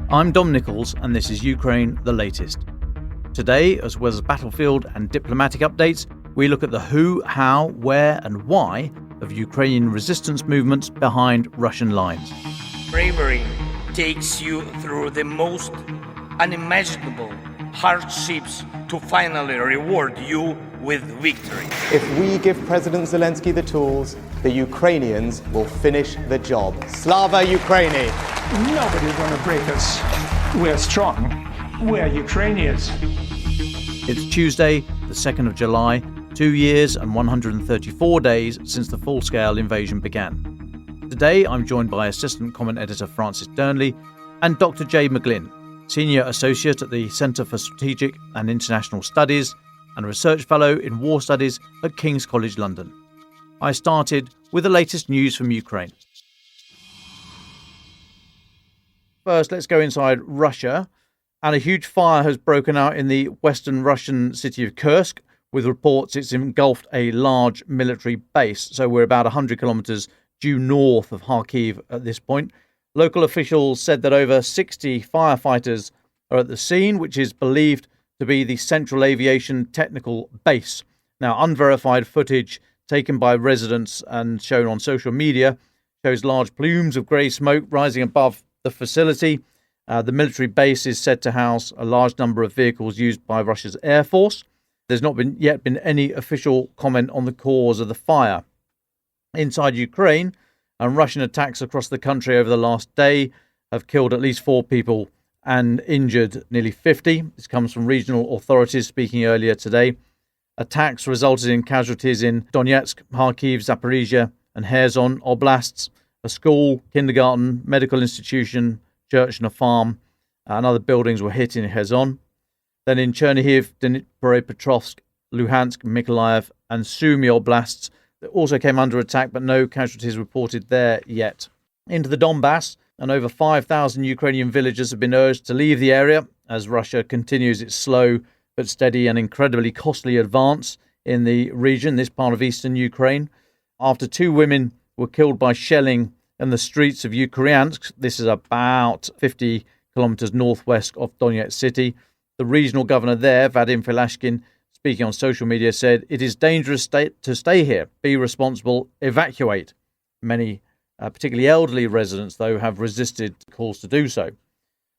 I'm Dom Nicholls, and this is Ukraine, the latest. Today, as well as battlefield and diplomatic updates, we look at the who, how, where and why of Ukrainian resistance movements behind Russian lines. Bravery takes you through the most unimaginable hardships to finally reward you with victory. If we give President Zelensky the tools, the Ukrainians will finish the job. Slava Ukraini! Nobody's going to break us. We're strong. We're Ukrainians. It's Tuesday, the 2nd of July, 2 years and 134 days since the full-scale invasion began. Today, I'm joined by Assistant Comment Editor Francis Dearnley and Dr. Jade McGlynn, Senior Associate at the Centre for Strategic and International Studies and Research Fellow in War Studies at King's College London. I started with the latest news from Ukraine. First, let's go inside Russia. And a huge fire has broken out in the western Russian city of Kursk, with reports it's engulfed a large military base. So we're about 100 kilometres due north of Kharkiv at this point. Local officials said that over 60 firefighters are at the scene, which is believed to be the Central Aviation Technical Base. Now, unverified footage taken by residents and shown on social media shows large plumes of grey smoke rising above the facility. The military base is said to house a large number of vehicles used by Russia's Air Force. There's not yet been any official comment on the cause of the fire. Inside Ukraine, Russian attacks across the country over the last day have killed at least 4 people and injured nearly 50. This comes from regional authorities speaking earlier today. Attacks resulted in casualties in Donetsk, Kharkiv, Zaporizhia and Kherson oblasts. A school, kindergarten, medical institution, church and a farm and other buildings were hit in Kherson. Then in Chernihiv, Dnipropetrovsk, Luhansk, Mykolaiv and Sumy oblasts that also came under attack, but no casualties reported there yet. Into the Donbas, and over 5,000 Ukrainian villagers have been urged to leave the area as Russia continues its slow but steady and incredibly costly advance in the region, this part of eastern Ukraine. After 2 women were killed by shelling in the streets of Ukrainiansk, this is about 50 kilometers northwest of Donetsk city. The regional governor there, Vadim Filashkin, speaking on social media, said, "It is dangerous to stay here. Be responsible. Evacuate." Many, particularly elderly residents, though, have resisted calls to do so.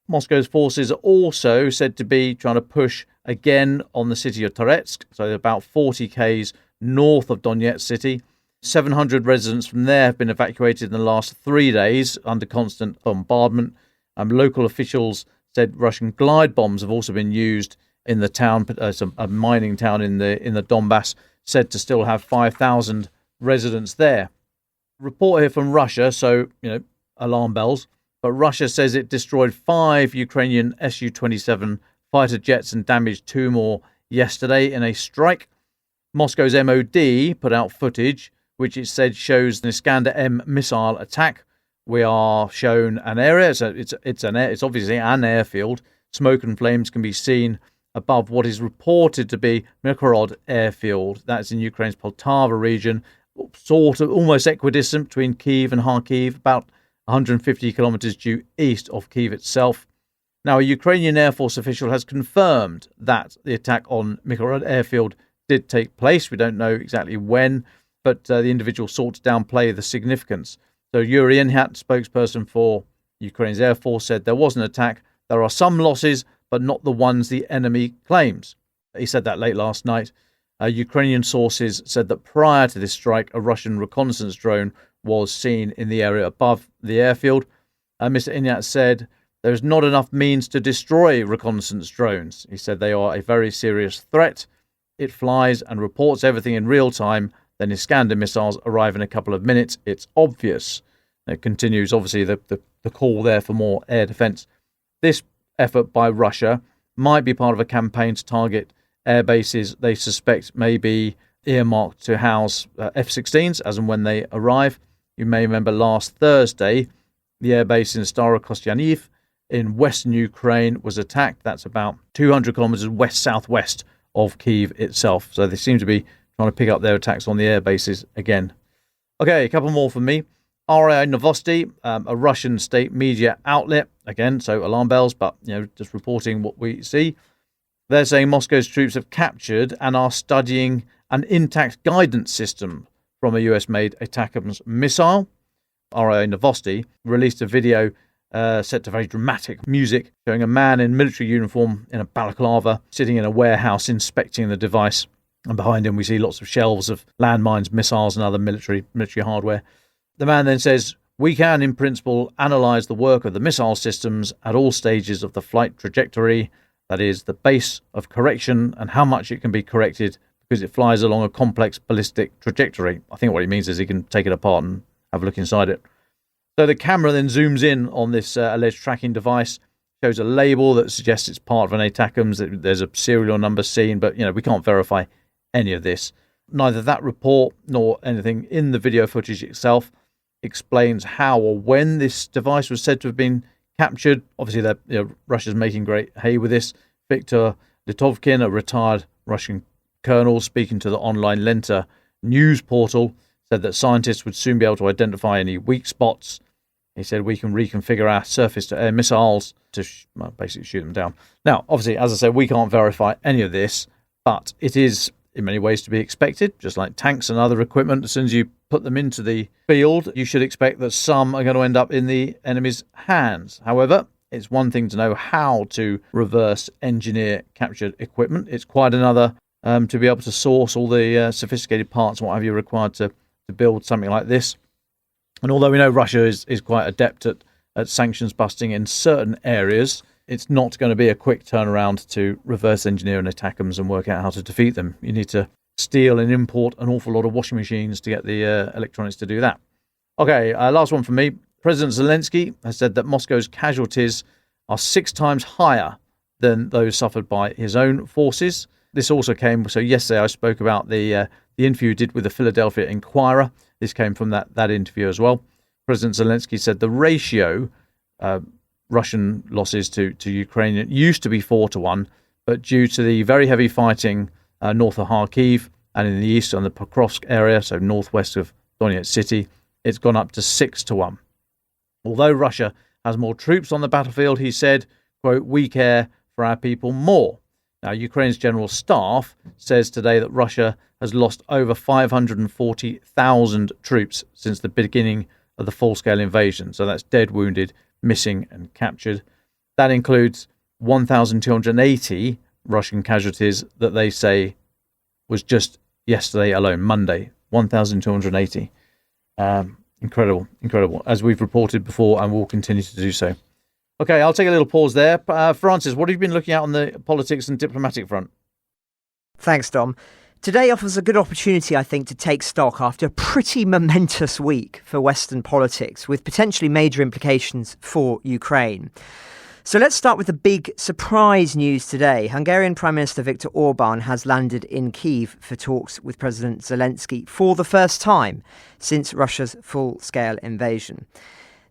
Moscow's forces are also said to be trying to push again on the city of Toretsk, so about 40 k's north of Donetsk city. 700 residents from there have been evacuated in the last 3 days under constant bombardment. Local officials said Russian glide bombs have also been used in the town, a mining town in the Donbas, said to still have 5,000 residents there. Report here from Russia, so, alarm bells. But Russia says it destroyed 5 Ukrainian Su-27 fighter jets and damaged 2 more yesterday in a strike. Moscow's MOD put out footage which it said shows the Iskander-M missile attack. We are shown an area. So it's obviously an airfield. Smoke and flames can be seen above what is reported to be Mikhailov airfield. That's in Ukraine's Poltava region, sort of almost equidistant between Kyiv and Kharkiv, about 150 kilometers due east of Kyiv itself. Now, a Ukrainian Air Force official has confirmed that the attack on Mikhailov airfield did take place. We don't know exactly when, but the individual sought to downplay the significance. So Yuri Inhat, spokesperson for Ukraine's Air Force, said there was an attack. There are some losses, but not the ones the enemy claims. He said that late last night. Ukrainian sources said that prior to this strike, a Russian reconnaissance drone was seen in the area above the airfield. Mr. Inhat said there's not enough means to destroy reconnaissance drones. He said they are a very serious threat. It flies and reports everything in real time. Then Iskander missiles arrive in a couple of minutes. It's obvious. It continues, obviously, the call there for more air defense. This effort by Russia might be part of a campaign to target air bases they suspect may be earmarked to house F-16s as and when they arrive. You may remember last Thursday, the airbase in Starokostyanivka in western Ukraine was attacked. That's about 200 kilometers west-southwest of Kyiv itself. So they seem to be trying to pick up their attacks on the air bases again. Okay, a couple more from me. RIA Novosti, a Russian state media outlet, again, so alarm bells, but just reporting what we see. They're saying Moscow's troops have captured and are studying an intact guidance system from a US-made ATACMS missile. RIA Novosti released a video set to very dramatic music showing a man in military uniform in a balaclava sitting in a warehouse inspecting the device. And behind him we see lots of shelves of landmines, missiles and other military hardware. The man then says, "We can, in principle, analyse the work of the missile systems at all stages of the flight trajectory, that is, the base of correction and how much it can be corrected because it flies along a complex ballistic trajectory." I think what he means is he can take it apart and have a look inside it. So the camera then zooms in on this alleged tracking device, shows a label that suggests it's part of an ATACMS. There's a serial number seen, but we can't verify any of this. Neither that report nor anything in the video footage itself explains how or when this device was said to have been captured. Obviously, Russia's making great hay with this. Viktor Litovkin, a retired Russian colonel, speaking to the online Lenta news portal, said that scientists would soon be able to identify any weak spots. He said, "We can reconfigure our surface-to-air missiles to basically shoot them down." Now, obviously, as I said, we can't verify any of this, but it is in many ways to be expected, just like tanks and other equipment. As soon as you put them into the field, you should expect that some are going to end up in the enemy's hands. However, it's one thing to know how to reverse engineer captured equipment. It's quite another to be able to source all the sophisticated parts and what have you required to build something like this. And although we know Russia is quite adept at sanctions busting in certain areas, it's not going to be a quick turnaround to reverse engineer and ATACMS and work out how to defeat them. You need to steal and import an awful lot of washing machines to get the electronics to do that. Okay, last one from me. President Zelensky has said that Moscow's casualties are 6 times higher than those suffered by his own forces. This also came, so yesterday I spoke about the interview he did with the Philadelphia Inquirer. This came from that interview as well. President Zelensky said the ratio, Russian losses to Ukrainian, used to be 4-1, but due to the very heavy fighting north of Kharkiv and in the east on the Pokrovsk area, so northwest of Donetsk city, it's gone up to 6-1. Although Russia has more troops on the battlefield, he said, quote, "We care for our people more." Now, Ukraine's general staff says today that Russia has lost over 540,000 troops since the beginning of the full-scale invasion. So that's dead, wounded, missing and captured. That includes 1,280 Russian casualties that they say was just yesterday alone, Monday, 1,280. Incredible, as we've reported before and will continue to do so. Okay, I'll take a little pause there. Francis, what have you been looking at on the politics and diplomatic front? Thanks, Dom. Today offers a good opportunity, I think, to take stock after a pretty momentous week for Western politics, with potentially major implications for Ukraine. So let's start with the big surprise news today. Hungarian Prime Minister Viktor Orban has landed in Kyiv for talks with President Zelensky for the first time since Russia's full-scale invasion.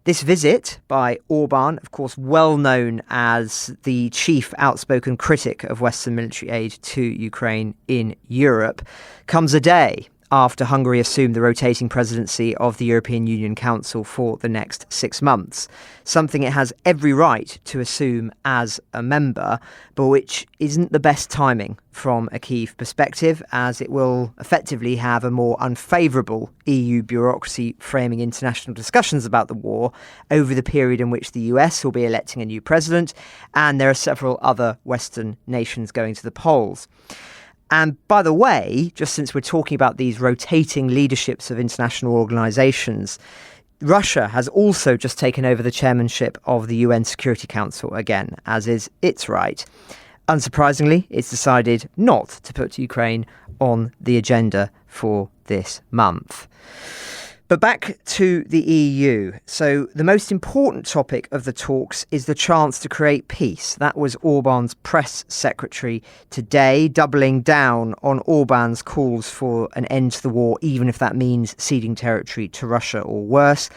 This visit by Orban, of course, well known as the chief outspoken critic of Western military aid to Ukraine in Europe, comes a day after Hungary assumed the rotating presidency of the European Union Council for the next 6 months, something it has every right to assume as a member, but which isn't the best timing from a Kyiv perspective, as it will effectively have a more unfavourable EU bureaucracy framing international discussions about the war over the period in which the US will be electing a new president, and there are several other Western nations going to the polls. And by the way, just since we're talking about these rotating leaderships of international organisations, Russia has also just taken over the chairmanship of the UN Security Council again, as is its right. Unsurprisingly, it's decided not to put Ukraine on the agenda for this month. But back to the EU. So the most important topic of the talks is the chance to create peace. That was Orban's press secretary today, doubling down on Orban's calls for an end to the war, even if that means ceding territory to Russia or worse.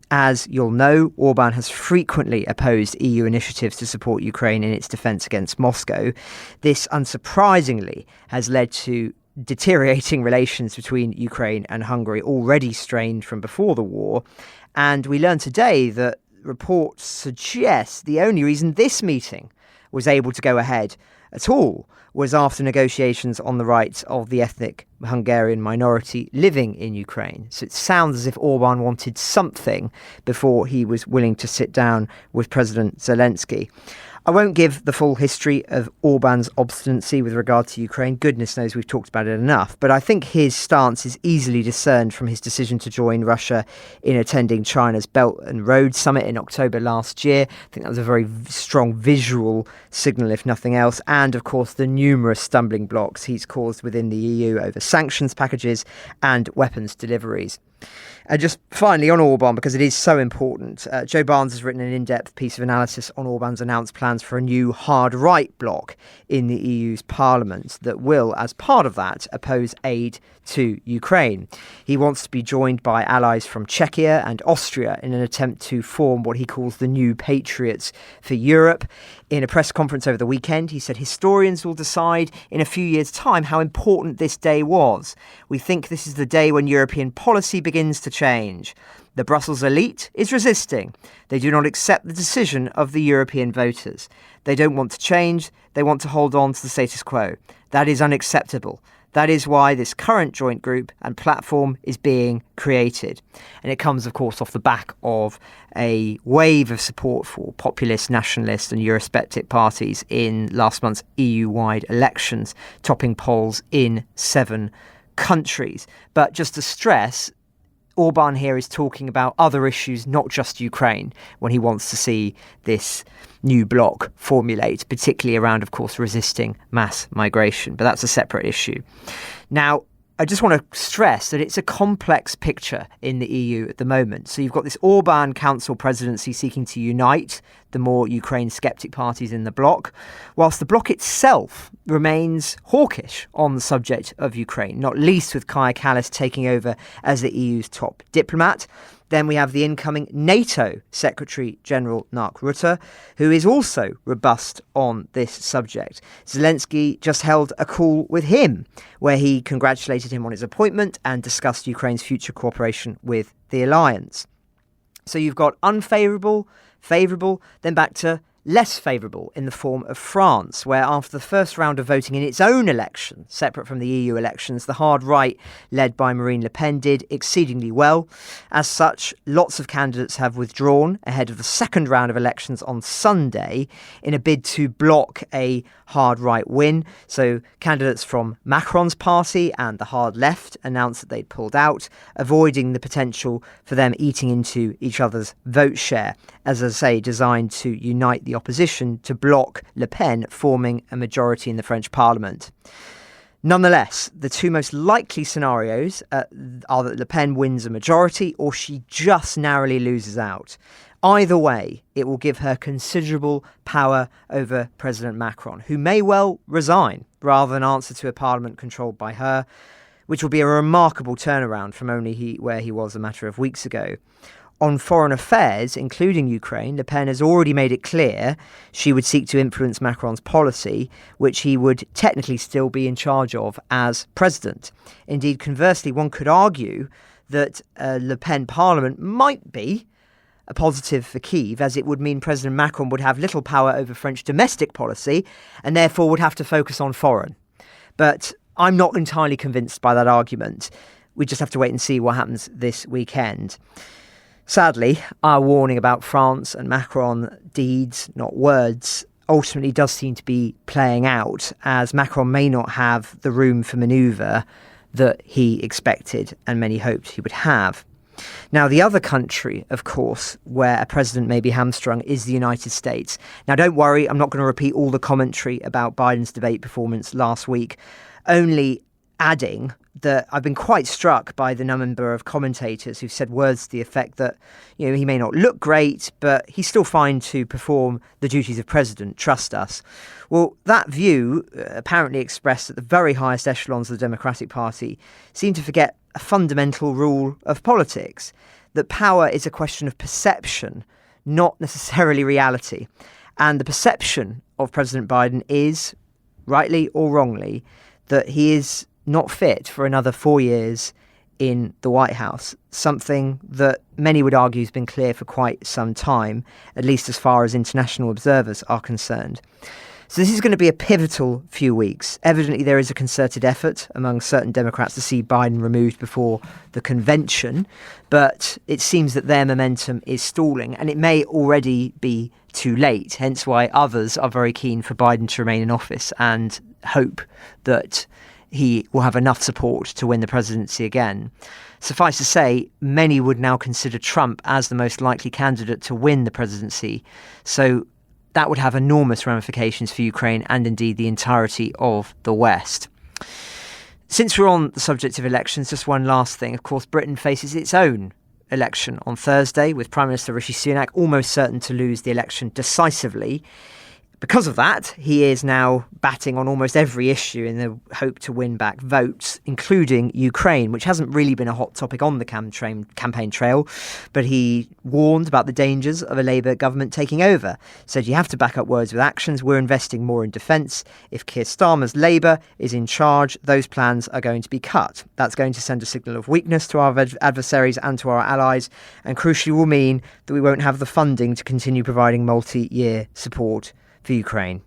As you'll know, Orban has frequently opposed EU initiatives to support Ukraine in its defence against Moscow. This, unsurprisingly, has led to deteriorating relations between Ukraine and Hungary, already strained from before the war. And we learned today that reports suggest the only reason this meeting was able to go ahead at all was after negotiations on the rights of the ethnic Hungarian minority living in Ukraine. So it sounds as if Orban wanted something before he was willing to sit down with President Zelensky. I won't give the full history of Orban's obstinacy with regard to Ukraine. Goodness knows we've talked about it enough. But I think his stance is easily discerned from his decision to join Russia in attending China's Belt and Road Summit in October last year. I think that was a very strong visual signal, if nothing else. And, of course, the numerous stumbling blocks he's caused within the EU over sanctions packages and weapons deliveries. And just finally on Orban, because it is so important, Joe Barnes has written an in-depth piece of analysis on Orban's announced plans for a new hard right bloc in the EU's parliament that will, as part of that, oppose aid to Ukraine. He wants to be joined by allies from Czechia and Austria in an attempt to form what he calls the New Patriots for Europe. In a press conference over the weekend, he said historians will decide in a few years' time how important this day was. We think this is the day when European policy begins to change. The Brussels elite is resisting. They do not accept the decision of the European voters. They don't want to change. They want to hold on to the status quo. That is unacceptable. That is why this current joint group and platform is being created. And it comes, of course, off the back of a wave of support for populist, nationalist and Eurosceptic parties in last month's EU-wide elections, topping polls in 7 countries. But just to stress, Orban here is talking about other issues, not just Ukraine, when he wants to see this new bloc formulate, particularly around, of course, resisting mass migration. But that's a separate issue. Now, I just want to stress that it's a complex picture in the EU at the moment. So you've got this Orban Council presidency seeking to unite the more Ukraine-sceptic parties in the bloc, whilst the bloc itself remains hawkish on the subject of Ukraine, not least with Kaja Kallas taking over as the EU's top diplomat. Then we have the incoming NATO Secretary-General Mark Rutte, who is also robust on this subject. Zelensky just held a call with him, where he congratulated him on his appointment and discussed Ukraine's future cooperation with the alliance. So you've got unfavourable, favourable, then back to less favourable in the form of France, where after the first round of voting in its own election, separate from the EU elections, the hard right, led by Marine Le Pen, did exceedingly well. As such, lots of candidates have withdrawn ahead of the second round of elections on Sunday in a bid to block a hard right win. So candidates from Macron's party and the hard left announced that they'd pulled out, avoiding the potential for them eating into each other's vote share, as I say, designed to unite the opposition to block Le Pen forming a majority in the French Parliament. Nonetheless, the two most likely scenarios are that Le Pen wins a majority or she just narrowly loses out. Either way, it will give her considerable power over President Macron, who may well resign rather than answer to a parliament controlled by her, which will be a remarkable turnaround from only where he was a matter of weeks ago. On foreign affairs, including Ukraine, Le Pen has already made it clear she would seek to influence Macron's policy, which he would technically still be in charge of as president. Indeed, conversely, one could argue that Le Pen parliament might be a positive for Kyiv, as it would mean President Macron would have little power over French domestic policy and therefore would have to focus on foreign. But I'm not entirely convinced by that argument. We just have to wait and see what happens this weekend. Sadly, our warning about France and Macron deeds, not words, ultimately does seem to be playing out, as Macron may not have the room for manoeuvre that he expected and many hoped he would have. Now, the other country, of course, where a president may be hamstrung is the United States. Now, don't worry, I'm not going to repeat all the commentary about Biden's debate performance last week, only adding that I've been quite struck by the number of commentators who've said words to the effect that, he may not look great, but he's still fine to perform the duties of president, trust us. Well, that view, apparently expressed at the very highest echelons of the Democratic Party, seem to forget a fundamental rule of politics, that power is a question of perception, not necessarily reality. And the perception of President Biden is, rightly or wrongly, that he is not fit for another 4 years in the White House, something that many would argue has been clear for quite some time, at least as far as international observers are concerned. So this is going to be a pivotal few weeks. Evidently, there is a concerted effort among certain Democrats to see Biden removed before the convention, but it seems that their momentum is stalling, and it may already be too late, hence why others are very keen for Biden to remain in office and hope that he will have enough support to win the presidency again. Suffice to say, many would now consider Trump as the most likely candidate to win the presidency. So that would have enormous ramifications for Ukraine and indeed the entirety of the West. Since we're on the subject of elections, just one last thing. Of course, Britain faces its own election on Thursday, with Prime Minister Rishi Sunak almost certain to lose the election decisively. Because of that, he is now batting on almost every issue in the hope to win back votes, including Ukraine, which hasn't really been a hot topic on the campaign trail. But he warned about the dangers of a Labour government taking over. Said you have to back up words with actions. We're investing more in defence. If Keir Starmer's Labour is in charge, those plans are going to be cut. That's going to send a signal of weakness to our adversaries and to our allies, and crucially will mean that we won't have the funding to continue providing multi-year support for Ukraine.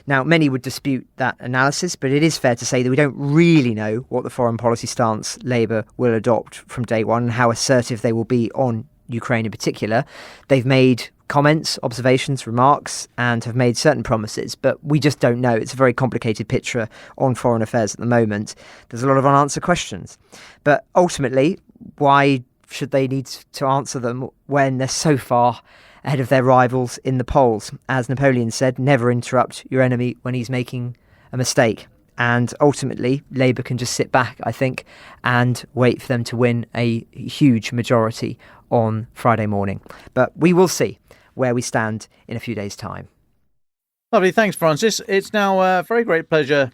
Now, many would dispute that analysis, but it is fair to say that we don't really know what the foreign policy stance Labour will adopt from day one and how assertive they will be on Ukraine in particular. They've made comments, observations, remarks, and have made certain promises, but we just don't know. It's a very complicated picture on foreign affairs at the moment. There's a lot of unanswered questions. But ultimately, why should they need to answer them when they're so far ahead of their rivals in the polls? As Napoleon said, never interrupt your enemy when he's making a mistake. And ultimately, Labour can just sit back, I think, and wait for them to win a huge majority on Friday morning. But we will see where we stand in a few days' time. Lovely. Thanks, Francis. It's now a very great pleasure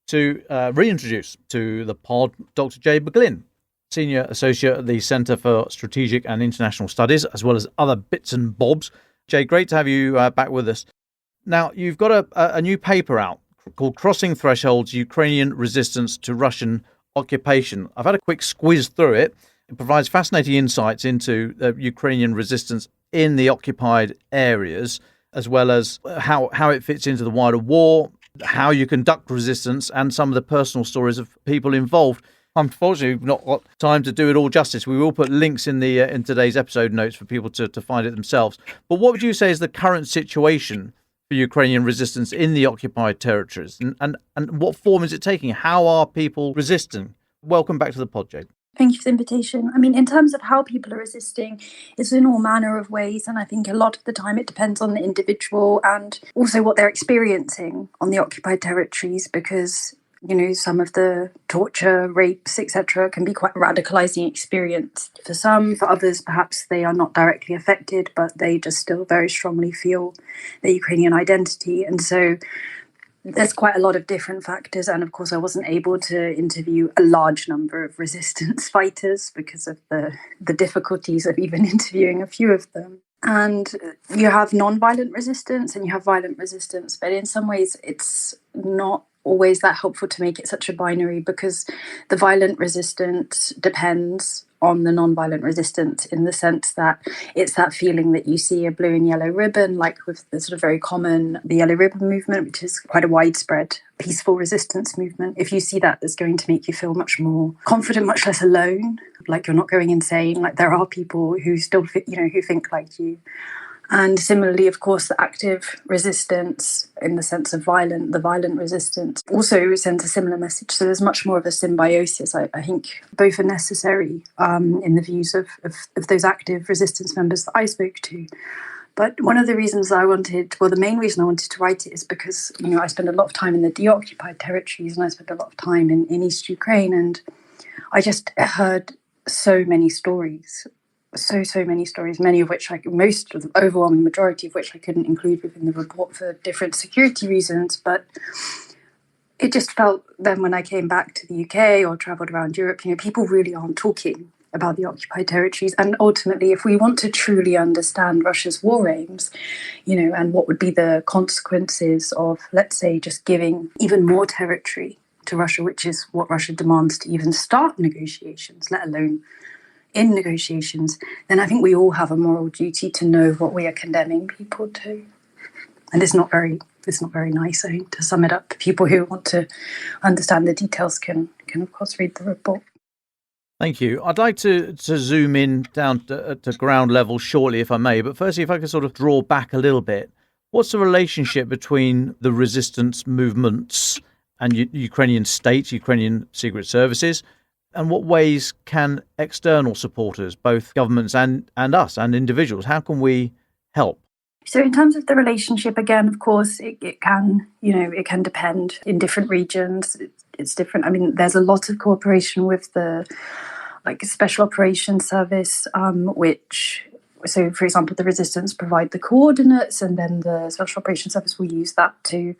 to reintroduce to the pod Dr. Jade McGlynn, Senior Associate at the Centre for Strategic and International Studies, as well as other bits and bobs. Jay, great to have you back with us. Now, you've got a new paper out called Crossing Thresholds, Ukrainian Resistance to Russian Occupation. I've had a quick squiz through it. It provides fascinating insights into Ukrainian resistance in the occupied areas, as well as how it fits into the wider war, how you conduct resistance, and some of the personal stories of people involved. Unfortunately, we've not got time to do it all justice. We will put links in the in today's episode notes for people to find it themselves. But what would you say is the current situation for Ukrainian resistance in the occupied territories? And what form is it taking? How are people resisting? Welcome back to the pod, Jade. Thank you for the invitation. I mean, in terms of how people are resisting, it's in all manner of ways. And I think a lot of the time it depends on the individual and also what they're experiencing on the occupied territories, because some of the torture, rapes, etc. can be quite a radicalizing experience for some. For others, perhaps they are not directly affected, but they just still very strongly feel their Ukrainian identity. And so there's quite a lot of different factors. And of course, I wasn't able to interview a large number of resistance fighters because of the difficulties of even interviewing a few of them. And you have non-violent resistance and you have violent resistance. But in some ways, it's not always that helpful to make it such a binary, because the violent resistance depends on the non-violent resistance, in the sense that it's that feeling that you see a blue and yellow ribbon, like with the sort of very common, the yellow ribbon movement, which is quite a widespread peaceful resistance movement. If you see that, it's going to make you feel much more confident, much less alone, like you're not going insane, like there are people who still, who think like you. And similarly, of course, the active resistance, in the sense of the violent resistance, also sends a similar message. So there's much more of a symbiosis. I think both are necessary in the views of those active resistance members that I spoke to. But one of the reasons the main reason I wanted to write it is because, I spend a lot of time in the deoccupied territories and I spend a lot of time in East Ukraine. And I just heard so many stories. So many stories, many of which the overwhelming majority of which I couldn't include within the report for different security reasons. But it just felt then when I came back to the UK or travelled around Europe, people really aren't talking about the occupied territories. And ultimately, if we want to truly understand Russia's war aims, and what would be the consequences of, let's say, just giving even more territory to Russia, which is what Russia demands to even start negotiations, let alone in negotiations, then I think we all have a moral duty to know what we are condemning people to. And it's not very nice, I think, to sum it up. People who want to understand the details can of course read the report. Thank you. I'd like to zoom in down to ground level shortly, if I may. But firstly, if I could sort of draw back a little bit, what's the relationship between the resistance movements and Ukrainian state, Ukrainian secret services? And what ways can external supporters, both governments and us and individuals, how can we help? So in terms of the relationship, again, of course, it can depend in different regions. It's different. I mean, there's a lot of cooperation with the Special Operations Service, so for example, the resistance provide the coordinates, and then the Special Operations Service will use that to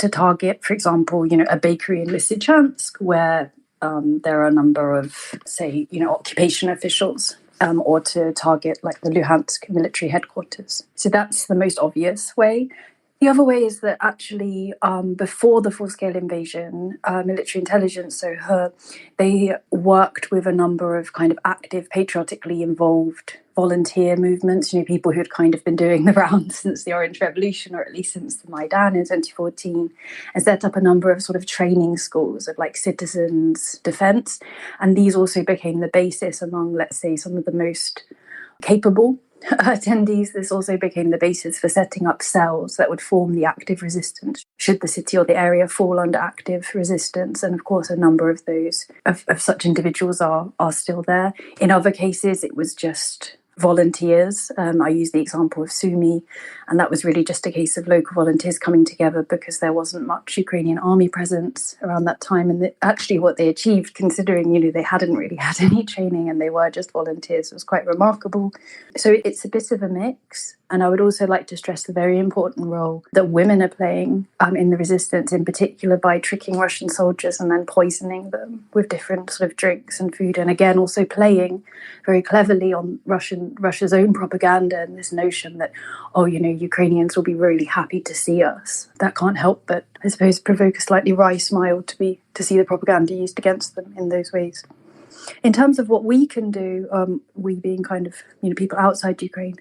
target, for example, a bakery in Lysychansk where there are a number of, say, occupation officials, or to target like the Luhansk military headquarters. So that's the most obvious way. The other way is that actually, before the full-scale invasion, military intelligence, they worked with a number of kind of active, patriotically involved volunteer movements, people who had kind of been doing the rounds since the Orange Revolution, or at least since the Maidan in 2014, and set up a number of sort of training schools of like citizens' defense. And these also became the basis among, let's say, some of the most capable attendees. This also became the basis for setting up cells that would form the active resistance should the city or the area fall under active resistance. And of course, a number of those of such individuals are still there. In other cases, it was just volunteers. I use the example of Sumy, and that was really just a case of local volunteers coming together because there wasn't much Ukrainian army presence around that time. And actually what they achieved, considering, they hadn't really had any training and they were just volunteers, was quite remarkable. So it's a bit of a mix. And I would also like to stress the very important role that women are playing in the resistance, in particular by tricking Russian soldiers and then poisoning them with different sort of drinks and food. And again, also playing very cleverly on Russia's own propaganda and this notion that, Ukrainians will be really happy to see us. That can't help but, I suppose, provoke a slightly wry smile to see the propaganda used against them in those ways. In terms of what we can do, we being kind of, people outside Ukraine,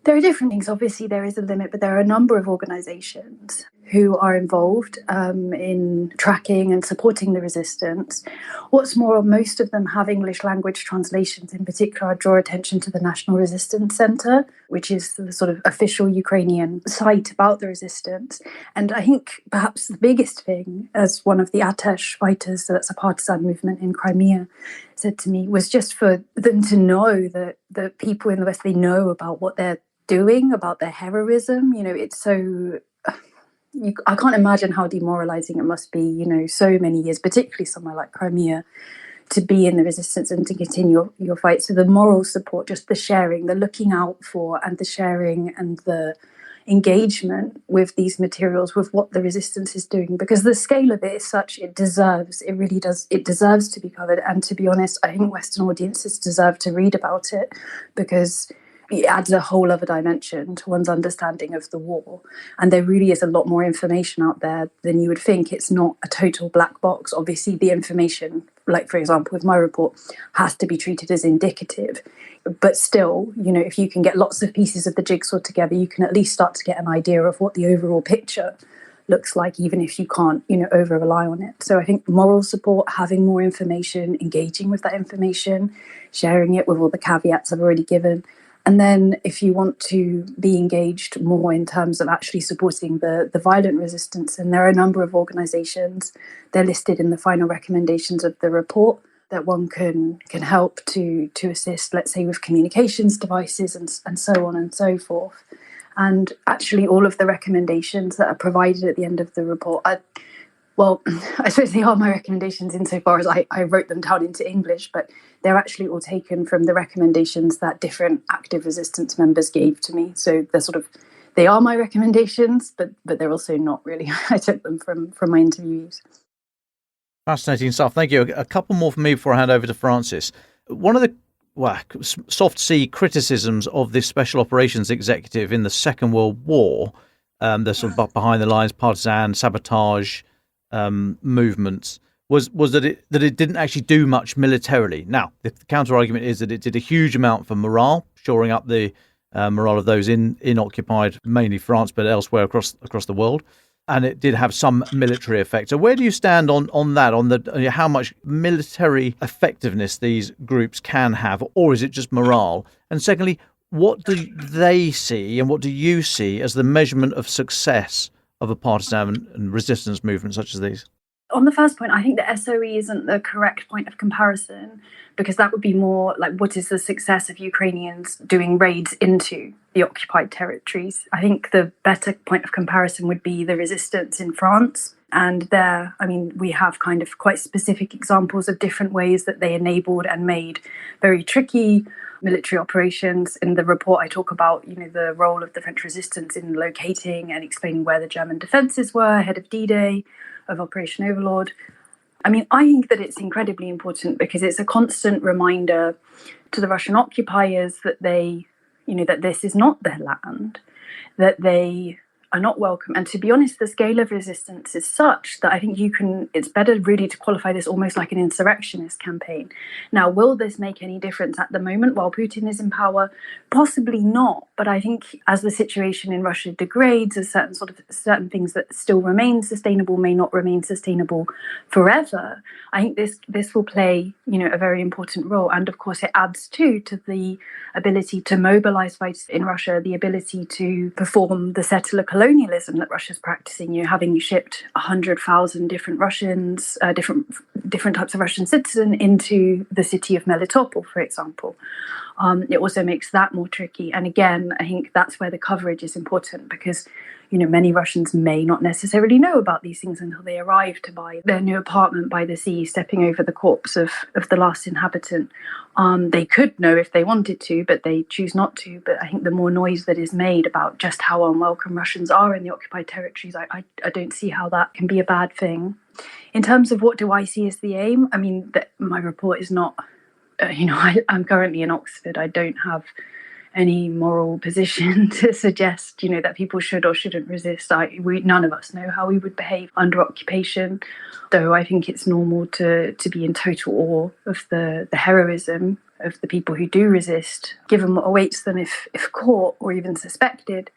there are different things. Obviously, there is a limit, but there are a number of organizations who are involved in tracking and supporting the resistance. What's more, most of them have English language translations. In particular, I draw attention to the National Resistance Centre, which is the sort of official Ukrainian site about the resistance. And I think perhaps the biggest thing, as one of the Atesh fighters, so that's a partisan movement in Crimea, said to me, was just for them to know that the people in the West, they know about what they're doing, about their heroism. It's so... I can't imagine how demoralizing it must be, so many years, particularly somewhere like Crimea, to be in the resistance and to continue your fight. So the moral support, just the sharing, the looking out for, and the sharing and the engagement with these materials, with what the resistance is doing, because the scale of it is such, it deserves to be covered. And to be honest, I think Western audiences deserve to read about it, because it adds a whole other dimension to one's understanding of the war. And there really is a lot more information out there than you would think. It's not a total black box. Obviously, the information, like, for example, with my report, has to be treated as indicative. But still, if you can get lots of pieces of the jigsaw together, you can at least start to get an idea of what the overall picture looks like, even if you can't, over-rely on it. So I think moral support, having more information, engaging with that information, sharing it with all the caveats I've already given. And then if you want to be engaged more in terms of actually supporting the violent resistance, and there are a number of organisations, they're listed in the final recommendations of the report, that one can help to assist, let's say, with communications devices and so on and so forth. And actually all of the recommendations that are provided at the end of the report are, well, I suppose they are my recommendations insofar as I wrote them down into English, but they're actually all taken from the recommendations that different active resistance members gave to me. So they are my recommendations, but they're also not really. I took them from my interviews. Fascinating stuff. Thank you. A couple more from me before I hand over to Francis. One of the soft C criticisms of this special operations executive in the Second World War, the sort of behind the lines partisan sabotage movements was that it didn't actually do much militarily. Now, the counter argument is that it did a huge amount for morale, shoring up the morale of those in occupied, mainly France, but elsewhere across the world. And it did have some military effect. So where do you stand on that, on the how much military effectiveness these groups can have, or is it just morale? And secondly, what do they see and what do you see as the measurement of success of a partisan and resistance movement such as these? On the first point, I think the SOE isn't the correct point of comparison, because that would be more like, what is the success of Ukrainians doing raids into the occupied territories? I think the better point of comparison would be the resistance in France. And there, I mean, we have kind of quite specific examples of different ways that they enabled and made very tricky military operations. In the report, I talk about, the role of the French resistance in locating and explaining where the German defences were ahead of D-Day, of Operation Overlord. I mean, I think that it's incredibly important because it's a constant reminder to the Russian occupiers that they, that this is not their land, that they are not welcome. And to be honest, the scale of resistance is such that I think it's better really to qualify this almost like an insurrectionist campaign. Now, will this make any difference at the moment while Putin is in power? Possibly not. But I think as the situation in Russia degrades, as certain things that still remain sustainable may not remain sustainable forever. I think this will play, a very important role. And of course, it adds to the ability to mobilize fighters in Russia, the ability to perform the settler colonialism that Russia's practicing, having shipped 100,000 different Russians, different types of Russian citizen into the city of Melitopol, for example. It also makes that more tricky. And again, I think that's where the coverage is important because, many Russians may not necessarily know about these things until they arrive to buy their new apartment by the sea, stepping over the corpse of the last inhabitant. They could know if they wanted to, but they choose not to. But I think the more noise that is made about just how unwelcome Russians are in the occupied territories, I don't see how that can be a bad thing. In terms of what do I see as the aim, I mean, my report is not, I'm currently in Oxford. I don't have any moral position to suggest, that people should or shouldn't resist. None of us know how we would behave under occupation, though I think it's normal to be in total awe of the heroism of the people who do resist, given what awaits them if caught or even suspected.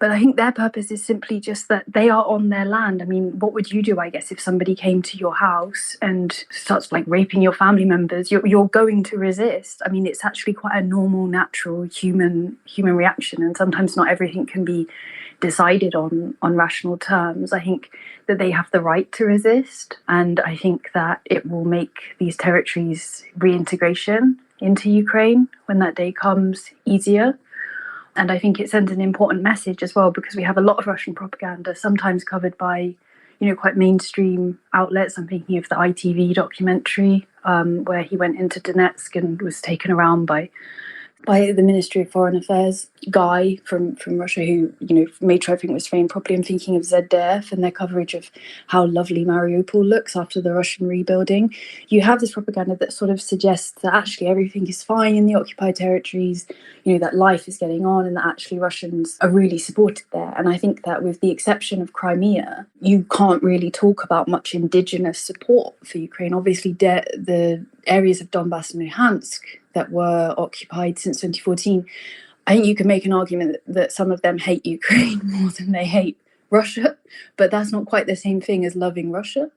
But I think their purpose is simply just that they are on their land. I mean, what would you do, I guess, if somebody came to your house and starts raping your family members? You're going to resist. I mean, it's actually quite a normal, natural human reaction. And sometimes not everything can be decided on rational terms. I think that they have the right to resist. And I think that it will make these territories reintegration into Ukraine when that day comes easier. And I think it sends an important message as well, because we have a lot of Russian propaganda, sometimes covered by, quite mainstream outlets. I'm thinking of the ITV documentary where he went into Donetsk and was taken around by the Ministry of Foreign Affairs guy from Russia who, made sure everything was framed properly. I'm thinking of ZDF and their coverage of how lovely Mariupol looks after the Russian rebuilding. You have this propaganda that sort of suggests that actually everything is fine in the occupied territories, that life is getting on and that actually Russians are really supported there. And I think that with the exception of Crimea, you can't really talk about much indigenous support for Ukraine. Obviously, the areas of Donbas and Luhansk that were occupied since 2014, I think you can make an argument that some of them hate Ukraine more than they hate Russia, but that's not quite the same thing as loving Russia.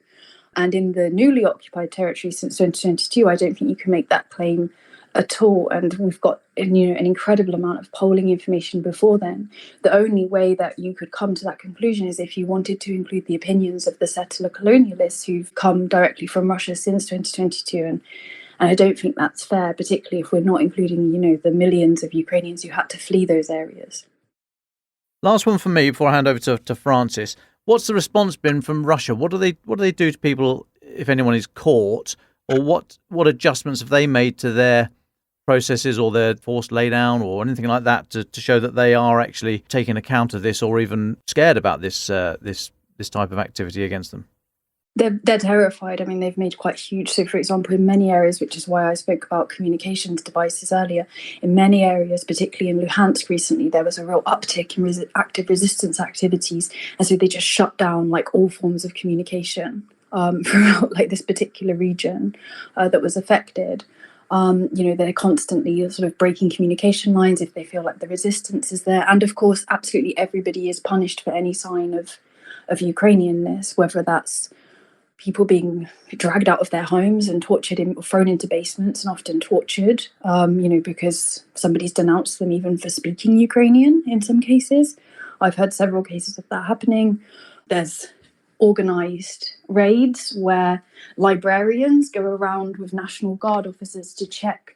And in the newly occupied territories since 2022, I don't think you can make that claim at all. And we've got an incredible amount of polling information before then. The only way that you could come to that conclusion is if you wanted to include the opinions of the settler colonialists who've come directly from Russia since 2022. And I don't think that's fair, particularly if we're not including, the millions of Ukrainians who had to flee those areas. Last one for me before I hand over to Francis. What's the response been from Russia? What do they do to people if anyone is caught, or what adjustments have they made to their processes or their forced laydown or anything like that to show that they are actually taking account of this or even scared about this type of activity against them? They're terrified. I mean, they've made quite huge. So, for example, in many areas, which is why I spoke about communications devices earlier, in many areas, particularly in Luhansk recently, there was a real uptick in active resistance activities, and so they just shut down like all forms of communication throughout like this particular region that was affected. They're constantly sort of breaking communication lines if they feel like the resistance is there, and of course, absolutely everybody is punished for any sign of Ukrainianness, whether that's people being dragged out of their homes and tortured or thrown into basements and often tortured, because somebody's denounced them even for speaking Ukrainian in some cases. I've heard several cases of that happening. There's organised raids where librarians go around with National Guard officers to check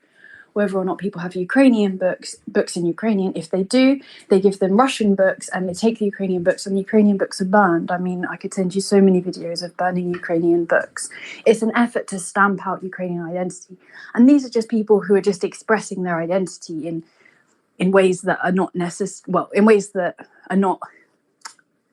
whether or not people have Ukrainian books in Ukrainian. If they do, they give them Russian books and they take the Ukrainian books, and the Ukrainian books are burned. I mean, I could send you so many videos of burning Ukrainian books. It's an effort to stamp out Ukrainian identity. And these are just people who are just expressing their identity in ways that are not in ways that are not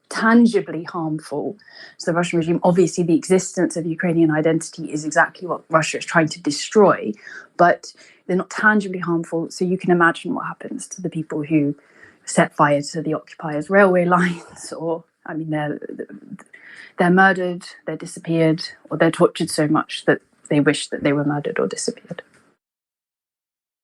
tangibly harmful to the Russian regime. Obviously, the existence of Ukrainian identity is exactly what Russia is trying to destroy, but they're not tangibly harmful. So you can imagine what happens to the people who set fire to the occupiers' railway lines, or, I mean, they're murdered, they're disappeared, or they're tortured so much that they wish that they were murdered or disappeared.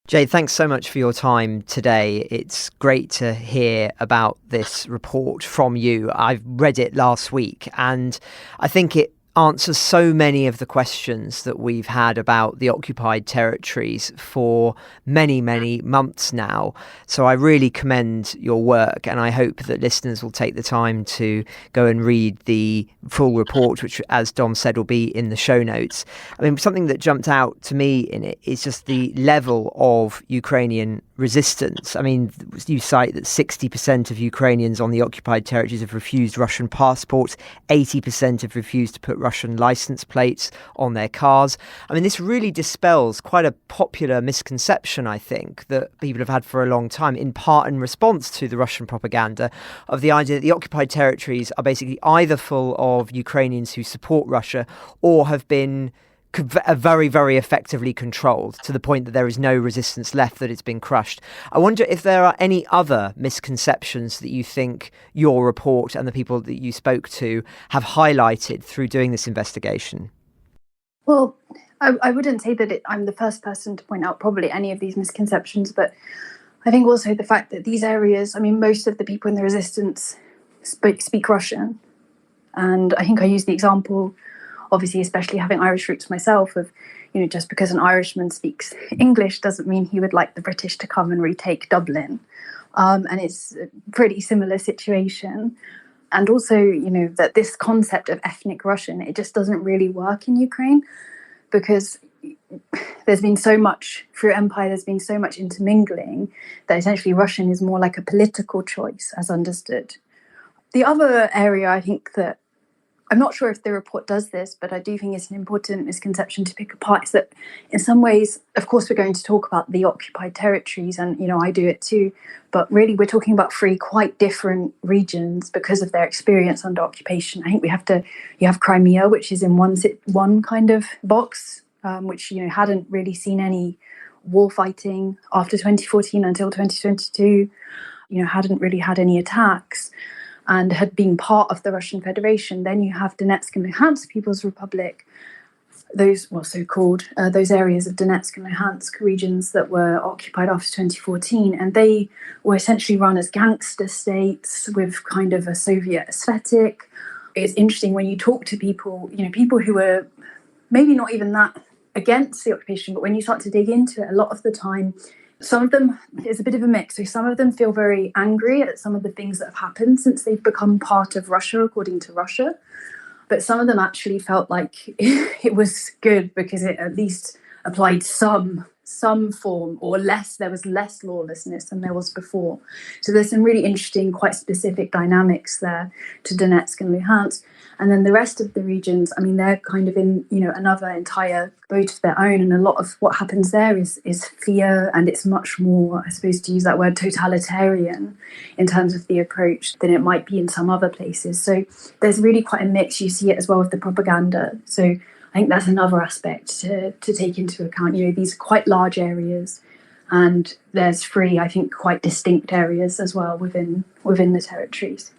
Jade, thanks so much for your time today. It's great to hear about this report from you. I've read it last week, and I think it answers so many of the questions that we've had about the occupied territories for many, many months now. So I really commend your work, and I hope that listeners will take the time to go and read the full report, which, as Dom said, will be in the show notes. I mean, something that jumped out to me in it is just the level of Ukrainian resistance. I mean, you cite that 60% of Ukrainians on the occupied territories have refused Russian passports, 80% have refused to put Russian license plates on their cars. I mean, this really dispels quite a popular misconception, I think, that people have had for a long time, in part in response to the Russian propaganda, of the idea that the occupied territories are basically either full of Ukrainians who support Russia or have been very, very effectively controlled to the point that there is no resistance left, that it's been crushed. I wonder if there are any other misconceptions that you think your report and the people that you spoke to have highlighted through doing this investigation. Well, I wouldn't say that I'm the first person to point out probably any of these misconceptions, but I think also the fact that these areas, I mean, most of the people in the resistance speak Russian. And I think I used the example, obviously, especially having Irish roots myself, of, just because an Irishman speaks English doesn't mean he would like the British to come and retake Dublin. And it's a pretty similar situation. And also, that this concept of ethnic Russian, it just doesn't really work in Ukraine, because there's been so much, through empire, there's been so much intermingling that essentially Russian is more like a political choice as understood. The other area I think that, I'm not sure if the report does this, but I do think it's an important misconception to pick apart, is that in some ways, of course, we're going to talk about the occupied territories, and, I do it too, but really we're talking about three quite different regions because of their experience under occupation. I think you have Crimea, which is in one kind of box, which, hadn't really seen any war fighting after 2014 until 2022, hadn't really had any attacks, and had been part of the Russian Federation. Then you have Donetsk and Luhansk People's Republic, those so-called, those areas of Donetsk and Luhansk regions that were occupied after 2014, and they were essentially run as gangster states with kind of a Soviet aesthetic. It's interesting when you talk to people, people who were maybe not even that against the occupation, but when you start to dig into it, a lot of the time, some of them, it's a bit of a mix. So some of them feel very angry at some of the things that have happened since they've become part of Russia, according to Russia. But some of them actually felt like it was good because it at least applied some some form or less, there was less lawlessness than there was before. So there's some really interesting, quite specific dynamics there to Donetsk and Luhansk. And then the rest of the regions, I mean, they're kind of in, another entire boat of their own. And a lot of what happens there is fear, and it's much more, I suppose, to use that word, totalitarian in terms of the approach than it might be in some other places. So there's really quite a mix. You see it as well with the propaganda. So I think that's another aspect to take into account. These are quite large areas, and there's three, I think, quite distinct areas as well within the territories.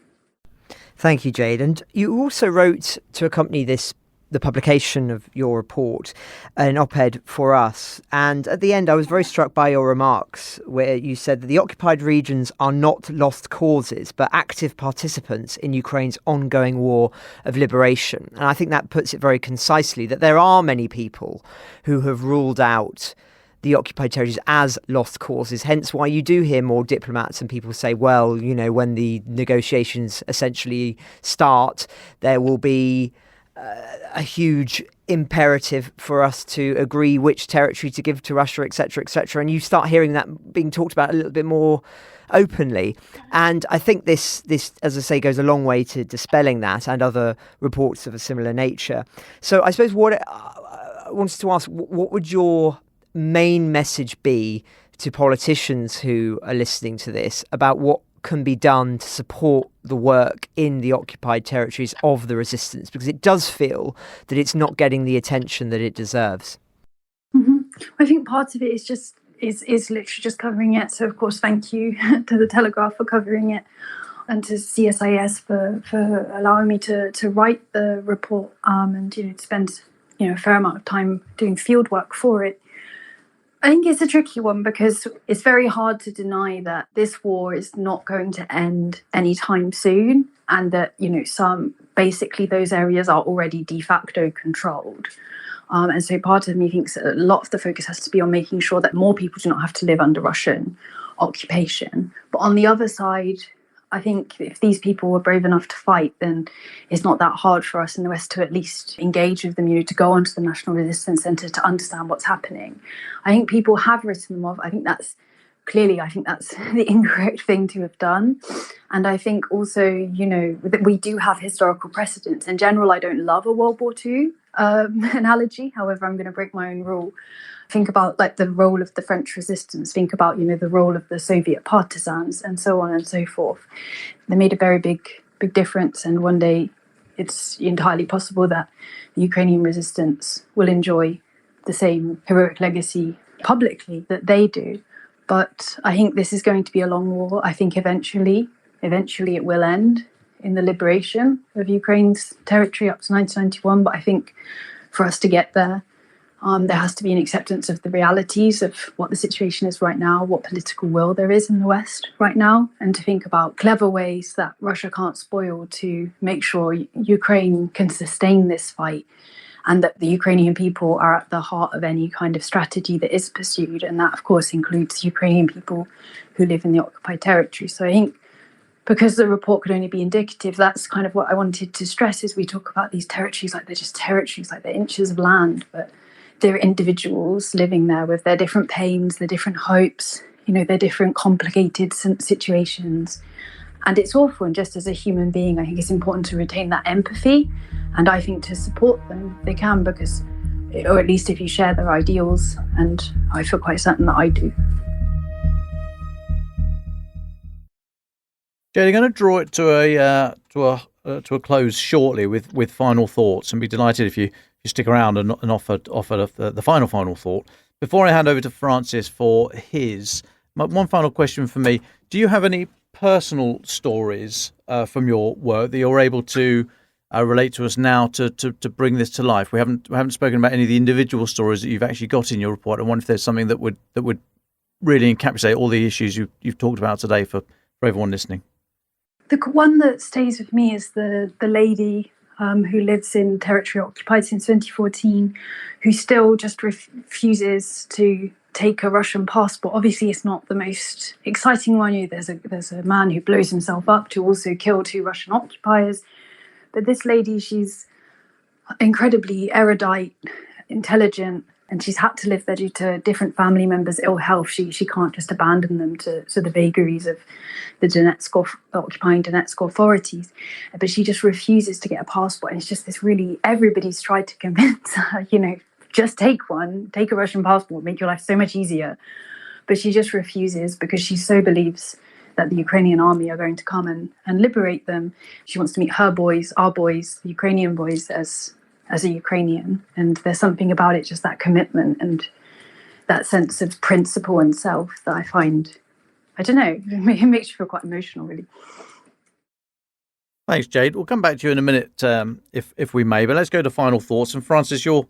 Thank you, Jade. And you also wrote, to accompany the publication of your report, an op-ed for us. And at the end, I was very struck by your remarks, where you said that the occupied regions are not lost causes, but active participants in Ukraine's ongoing war of liberation. And I think that puts it very concisely, that there are many people who have ruled out the occupied territories as lost causes, hence why you do hear more diplomats and people say, well, when the negotiations essentially start, there will be a huge imperative for us to agree which territory to give to Russia, etc., etc. And you start hearing that being talked about a little bit more openly. And I think this, as I say, goes a long way to dispelling that and other reports of a similar nature. So I suppose what I wanted to ask, what would your main message be to politicians who are listening to this about what can be done to support the work in the occupied territories of the resistance? Because it does feel that it's not getting the attention that it deserves. Mm-hmm. I think part of it is literally just covering it. So of course, thank you to the Telegraph for covering it, and to CSIS for allowing me to write the report and to spend a fair amount of time doing field work for it. I think it's a tricky one because it's very hard to deny that this war is not going to end anytime soon, and that basically those areas are already de facto controlled. And so part of me thinks that a lot of the focus has to be on making sure that more people do not have to live under Russian occupation. But on the other side, I think if these people were brave enough to fight, then it's not that hard for us in the West to at least engage with them, to go onto the National Resistance Centre to understand what's happening. I think people have written them off. I think that's the incorrect thing to have done. And I think also, that we do have historical precedents. In general, I don't love a World War II analogy. However, I'm going to break my own rule. Think about the role of the French resistance. Think about, the role of the Soviet partisans and so on and so forth. They made a very big difference. And one day it's entirely possible that the Ukrainian resistance will enjoy the same heroic legacy publicly that they do. But I think this is going to be a long war. I think eventually it will end in the liberation of Ukraine's territory up to 1991. But I think for us to get there, there has to be an acceptance of the realities of what the situation is right now, what political will there is in the West right now, and to think about clever ways that Russia can't spoil to make sure Ukraine can sustain this fight, and that the Ukrainian people are at the heart of any kind of strategy that is pursued. And that, of course, includes Ukrainian people who live in the occupied territory. So I think because the report could only be indicative, that's kind of what I wanted to stress as we talk about these territories, like they're just territories, like they're inches of land, but they're individuals living there with their different pains, their different hopes, their different complicated situations. And it's awful. And just as a human being, I think it's important to retain that empathy. And I think to support them, they can, because, or at least if you share their ideals, and I feel quite certain that I do. Jade, I'm going to draw it to a close shortly with final thoughts, and be delighted if you stick around and offer the final thought. Before I hand over to Francis for his, one final question for me. Do you have any personal stories from your work that you're able to relate to us now to bring this to life? We haven't spoken about any of the individual stories that you've actually got in your report. I wonder if there's something that would really encapsulate all the issues you've talked about today for everyone listening. The one that stays with me is the lady who lives in territory occupied since 2014, who still just refuses to take a Russian passport. Obviously, it's not the most exciting one. There's a man who blows himself up to also kill 2 Russian occupiers. But this lady, she's incredibly erudite, intelligent, and she's had to live there due to different family members' ill health. She can't just abandon them to the vagaries of the occupying Donetsk authorities. But she just refuses to get a passport. And it's just this really, everybody's tried to convince her, just take a Russian passport, make your life so much easier. But she just refuses because she so believes that the Ukrainian army are going to come and liberate them. She wants to meet her boys, our boys, the Ukrainian boys as a Ukrainian. And there's something about it, just that commitment and that sense of principle and self that I find, I don't know, it makes you feel quite emotional, really. Thanks, Jade. We'll come back to you in a minute, if we may, but let's go to final thoughts. And Francis, your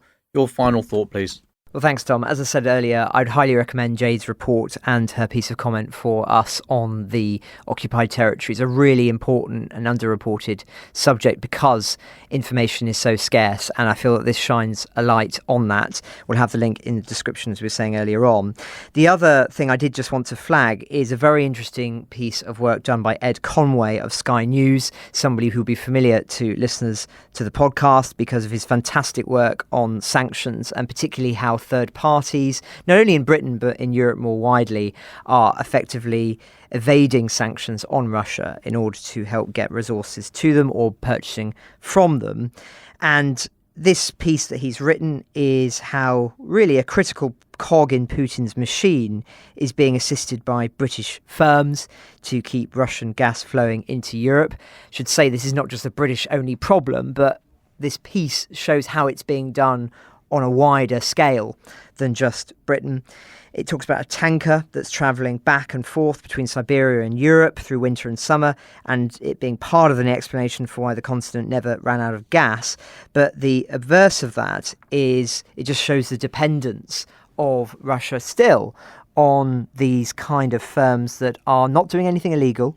final thought, please. Well, thanks, Dom. As I said earlier, I'd highly recommend Jade's report and her piece of comment for us on the occupied territories, a really important and underreported subject because information is so scarce, and I feel that this shines a light on that. We'll have the link in the description, as we were saying earlier on. The other thing I did just want to flag is a very interesting piece of work done by Ed Conway of Sky News, somebody who will be familiar to listeners to the podcast because of his fantastic work on sanctions, and particularly how third parties, not only in Britain but in Europe more widely, are effectively evading sanctions on Russia in order to help get resources to them or purchasing from them. And this piece that he's written is how really a critical cog in Putin's machine is being assisted by British firms to keep Russian gas flowing into Europe. I should say this is not just a British-only problem, but this piece shows how it's being done on a wider scale than just Britain. It talks about a tanker that's travelling back and forth between Siberia and Europe through winter and summer, and it being part of the explanation for why the continent never ran out of gas. But the obverse of that is it just shows the dependence of Russia still on these kind of firms that are not doing anything illegal,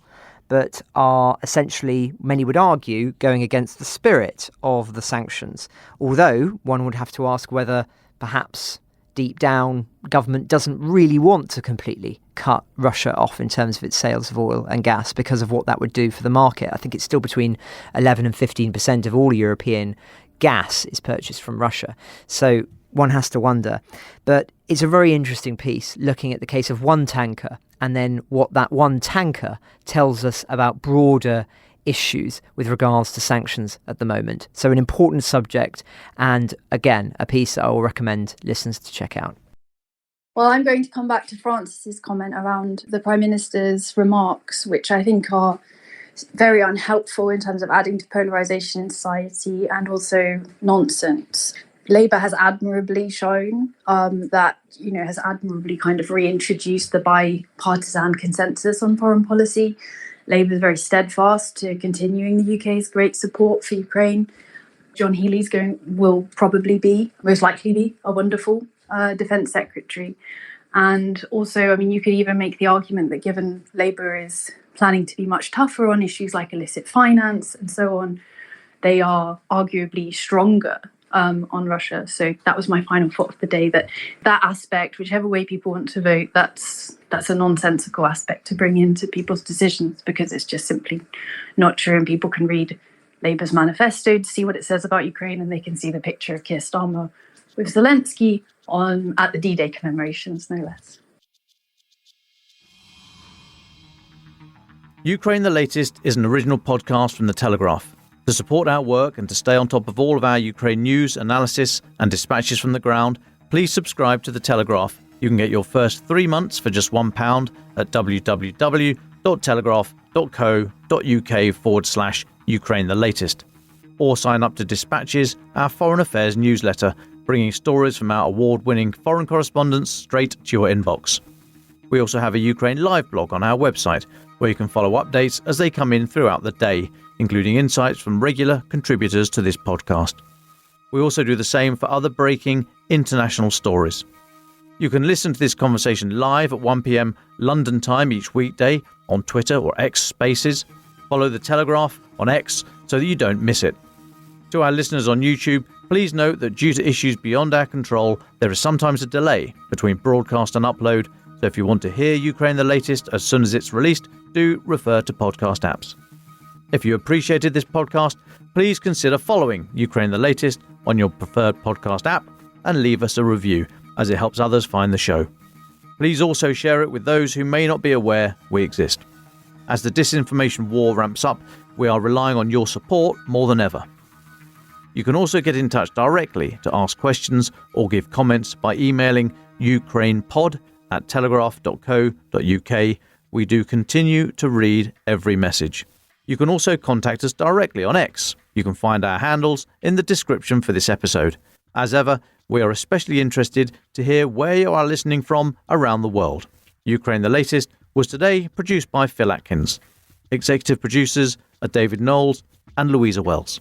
but are essentially, many would argue, going against the spirit of the sanctions. Although one would have to ask whether perhaps deep down government doesn't really want to completely cut Russia off in terms of its sales of oil and gas because of what that would do for the market. I think it's still between 11 and 15% of all European gas is purchased from Russia. So one has to wonder. But it's a very interesting piece looking at the case of one tanker and then what that one tanker tells us about broader issues with regards to sanctions at the moment. So an important subject, and again, a piece that I will recommend listeners to check out. Well, I'm going to come back to Francis's comment around the Prime Minister's remarks, which I think are very unhelpful in terms of adding to polarisation in society and also nonsense. Labour has admirably shown has admirably kind of reintroduced the bipartisan consensus on foreign policy. Labour is very steadfast to continuing the UK's great support for Ukraine. John Healey's will probably most likely be a wonderful Defence Secretary. And also, you could even make the argument that given Labour is planning to be much tougher on issues like illicit finance and so on, they are arguably stronger on Russia. So that was my final thought of the day, that aspect, whichever way people want to vote, that's a nonsensical aspect to bring into people's decisions because it's just simply not true. And people can read Labour's manifesto to see what it says about Ukraine, and they can see the picture of Keir Starmer with Zelensky at the D-Day commemorations, no less. Ukraine the Latest is an original podcast from The Telegraph. To support our work and to stay on top of all of our Ukraine news, analysis and dispatches from the ground, please subscribe to The Telegraph. You can get your first 3 months for just £1 at www.telegraph.co.uk/Ukraine the Latest. Or sign up to Dispatches, our foreign affairs newsletter, bringing stories from our award-winning foreign correspondents straight to your inbox. We also have a Ukraine Live blog on our website, where you can follow updates as they come in throughout the day, including insights from regular contributors to this podcast. We also do the same for other breaking international stories. You can listen to this conversation live at 1 p.m. London time each weekday on Twitter or X Spaces. Follow The Telegraph on X so that you don't miss it. To our listeners on YouTube, please note that due to issues beyond our control, there is sometimes a delay between broadcast and upload, so if you want to hear Ukraine the Latest as soon as it's released, do refer to podcast apps. If you appreciated this podcast, please consider following Ukraine the Latest on your preferred podcast app and leave us a review, as it helps others find the show. Please also share it with those who may not be aware we exist. As the disinformation war ramps up, we are relying on your support more than ever. You can also get in touch directly to ask questions or give comments by emailing ukrainepod@telegraph.co.uk. We do continue to read every message. You can also contact us directly on X. You can find our handles in the description for this episode. As ever, we are especially interested to hear where you are listening from around the world. Ukraine the Latest was today produced by Phil Atkins. Executive producers are David Knowles and Louisa Wells.